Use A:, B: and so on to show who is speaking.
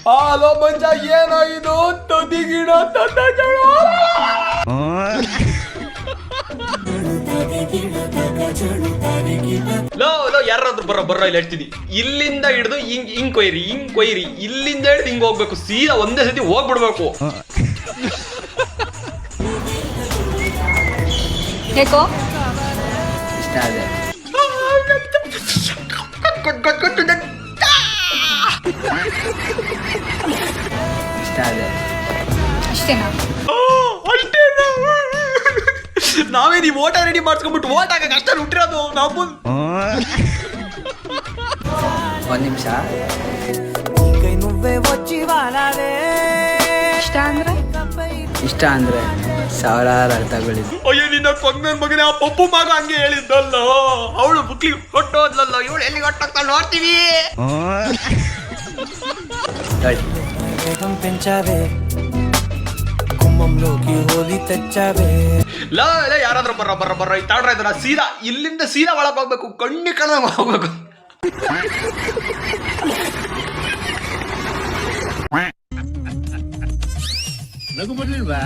A: Hello ಮಂಜ, ಏನೋ ಇದು ತದಿಗಿಡ ತದಜಳ. Low ಯಾರಾದ್ರೂ ಬರ್ರ ಇಲ್ಲಿ ಹೇಳ್ತೀನಿ. ಇಲ್ಲಿಂದ ಹಿಡಿದು ಹಿಂಗ್ ಕೊಯ್ರಿ, ಇಲ್ಲಿಂದ ಹಿಡಿದು ಹಿಂಗ್ ಹೋಗ್ಬೇಕು, ಸೀದಾ ಒಂದೇ ಸತಿ ಹೋಗ್ಬಿಡ್ಬೇಕು.
B: ಹೇಗೋ
C: ಇಷ್ಟ ಆದೆ. ಇಷ್ಟ ಆದೆ.
B: ಅಷ್ಟೇನಾ?
A: ನಾವೇ ನೀವು ಓಟ ರೆಡಿ ಮಾಡ್ಸ್ಕೊಂಡ್ಬಿಟ್ಟು ಓಟ್ ಹಾಕಕ್ಕೆ ಅಷ್ಟ ಹುಟ್ಟಿರೋದು ನಾವು.
C: ಒಂದ್ ನಿಮಿಷ. ಇಷ್ಟ ಅಂದ್ರೆ ಸಾವಿರಾರು ಅರ್ಥಗಳಿದೆ.
A: ಅಯ್ಯೋ ನಿನ್ನ ಪಗ್ನನ್ ಮಗನೇ, ಆ ಪಪ್ಪು ಮಗ ಹಂಗೆ ಹೇಳಿದ್ದಲ್ಲ. ಅವಳು ಬುಕ್ಲಿ ಹೊಟ್ಟೋದ್ಲಲ್ಲ, ಇವಳು ಎಲ್ಲಿ ಹೊಟ್ಟೋಗ್ತಾ ನೋಡ್ತೀವಿ. ಯಾರಾದ್ರೂ ಬರ್ರ ಈ ತಾಡ್ರ ಇದ್ರ ಸೀದಾ ಇಲ್ಲಿಂದ ಸೀದಾ ಒಳಗ್ ಹೋಗ್ಬೇಕು, ಕಣ್ಣಿ ಕಣ್ಣ ಹೋಗ್ಬೇಕು.
D: ನಗು ಬರ್ಲಿಲ್ವಾ?